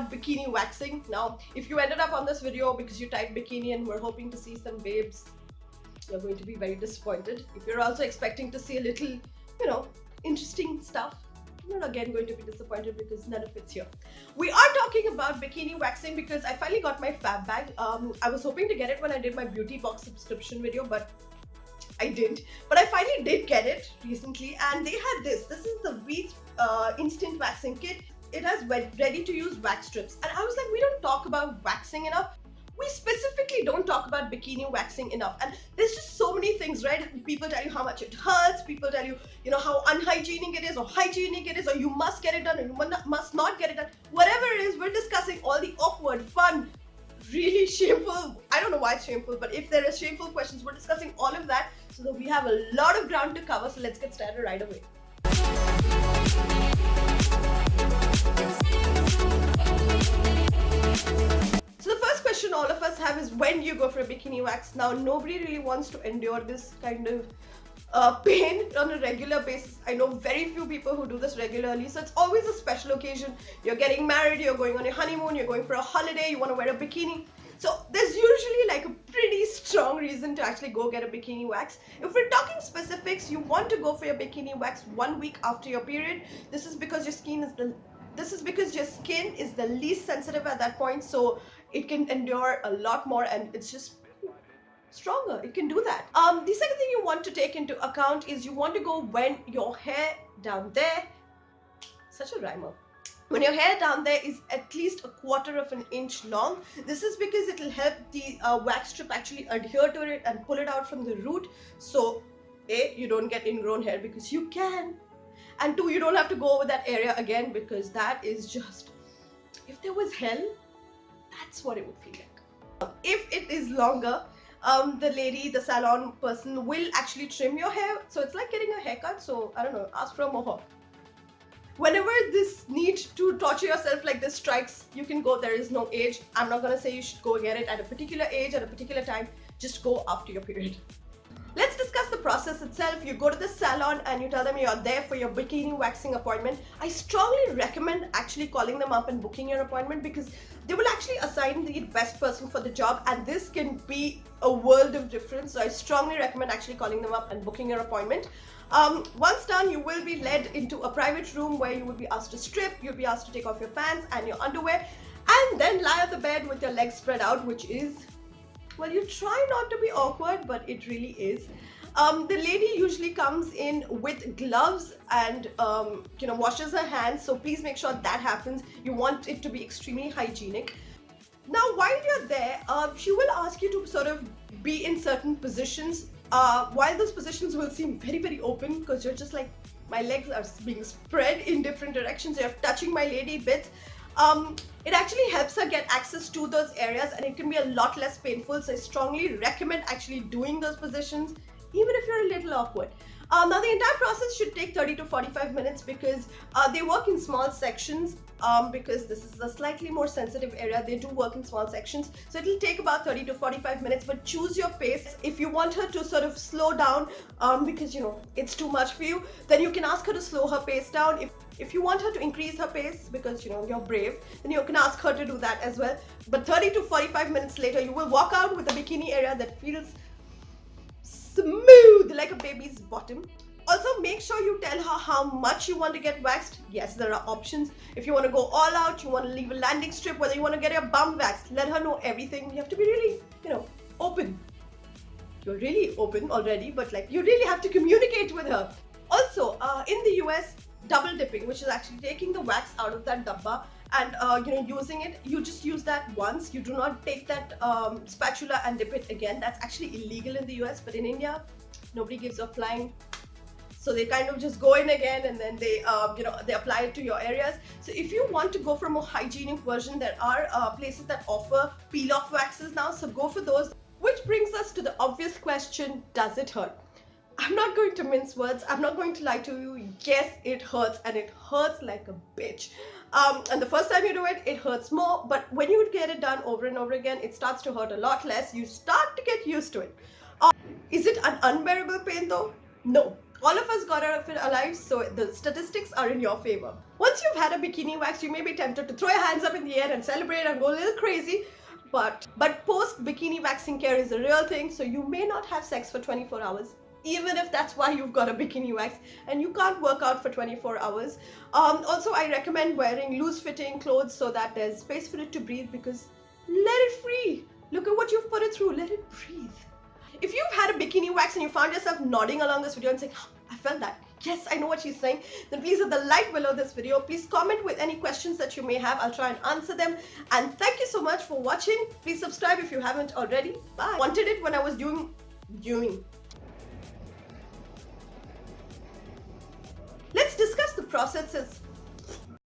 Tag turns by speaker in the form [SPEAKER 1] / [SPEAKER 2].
[SPEAKER 1] about bikini waxing. Now, if you ended up on this video because you typed bikini and were hoping to see some babes, you're going to be very disappointed. If you're also expecting to see a little, interesting stuff, you're not again going to be disappointed because none of it's here. We are talking about bikini waxing because I finally got my fab bag. I was hoping to get it when I did my beauty box subscription video, but I didn't. But I finally did get it recently, and they had this. This is the Wheat Instant Waxing Kit. It has ready to use wax strips, and I was like, we don't talk about waxing enough. We specifically don't talk about bikini waxing enough, and there's just so many things, right? People tell you how much it hurts, people tell you, how unhygienic it is or hygienic it is, or you must get it done or you must not get it done. Whatever it is, we're discussing all the awkward, fun, really shameful, I don't know why it's shameful, but if there are shameful questions, we're discussing all of that so that we have a lot of ground to cover. So let's get started right away. All of us have is, when do you go for a bikini wax? Now, nobody really wants to endure this kind of pain on a regular basis. I know very few people who do this regularly, so it's always a special occasion. You're getting married, you're going on a honeymoon, you're going for a holiday, you want to wear a bikini. So there's usually like a pretty strong reason to actually go get a bikini wax. If we're talking specifics, you want to go for your bikini wax 1 week after your period. This is because your skin is the least sensitive at that point, so it can endure a lot more, and it's just stronger. It can do that. The second thing you want to take into account is you want to go when your hair down there, such a rhymer, when your hair down there is at least 1/4 of an inch long. This is because it will help the wax strip actually adhere to it and pull it out from the root. So A, you don't get ingrown hair because you can, and 2, you don't have to go over that area again, because that is just, if there was hell, that's what it would feel like. If it is longer, the salon person will actually trim your hair, so it's like getting a haircut. So I don't know, ask for a mohawk. Whenever this need to torture yourself like this strikes, you can go. There is no age. I'm not gonna say you should go get it at a particular age, at a particular time. Just go after your period. Let's discuss the process itself. You go to the salon and you tell them you're there for your bikini waxing appointment. I strongly recommend actually calling them up and booking your appointment, because they will actually assign the best person for the job, and this can be a world of difference. So I strongly recommend actually calling them up and booking your appointment. Once done, you will be led into a private room where you will be asked to strip, you'll be asked to take off your pants and your underwear, and then lie on the bed with your legs spread out, which is, well, you try not to be awkward, but it really is. The lady usually comes in with gloves and washes her hands, so please make sure that happens. You want it to be extremely hygienic. Now, while you're there, she will ask you to sort of be in certain positions. While those positions will seem very, very open, because you're just like, my legs are being spread in different directions, you're touching my lady bits. It actually helps her get access to those areas, and it can be a lot less painful. So I strongly recommend actually doing those positions, even if you're a little awkward. Now, the entire process should take 30 to 45 minutes because they work in small sections. Because this is a slightly more sensitive area, they do work in small sections. So it'll take about 30 to 45 minutes, but choose your pace. If you want her to sort of slow down because it's too much for you, then you can ask her to slow her pace down. If you want her to increase her pace because you're brave, then you can ask her to do that as well. But 30 to 45 minutes later, you will walk out with a bikini area that feels smooth like a baby's bottom. Also, make sure you tell her how much you want to get waxed. Yes, there are options. If you want to go all out, you want to leave a landing strip, whether you want to get your bum waxed, let her know everything. You have to be really, open. You're really open already, but you really have to communicate with her. Also, in the US, double dipping, which is actually taking the wax out of that dabba and using it. You just use that once. You do not take that spatula and dip it again. That's actually illegal in the US, but in India, nobody gives a flying. So they kind of just go in again, and then they apply it to your areas. So if you want to go for a more hygienic version, there are places that offer peel-off waxes now. So go for those. Which brings us to the obvious question: does it hurt? I'm not going to mince words. I'm not going to lie to you. Yes, it hurts, and it hurts like a bitch. And the first time you do it, it hurts more. But when you get it done over and over again, it starts to hurt a lot less. You start to get used to it. Is it an unbearable pain though? No. All of us got out of it alive, so the statistics are in your favor. Once you've had a bikini wax, you may be tempted to throw your hands up in the air and celebrate and go a little crazy. But post bikini waxing care is a real thing, so you may not have sex for 24 hours. Even if that's why you've got a bikini wax and you can't work out for 24 hours. Also, I recommend wearing loose fitting clothes so that there's space for it to breathe, because let it free. Look at what you've put it through. Let it breathe. If you've had a bikini wax and you found yourself nodding along this video and saying, I felt that, yes, I know what she's saying, then please hit the like below this video. Please comment with any questions that you may have. I'll try and answer them. And thank you so much for watching. Please subscribe if you haven't already. Bye. I wanted it when I was doing. Let's discuss the processes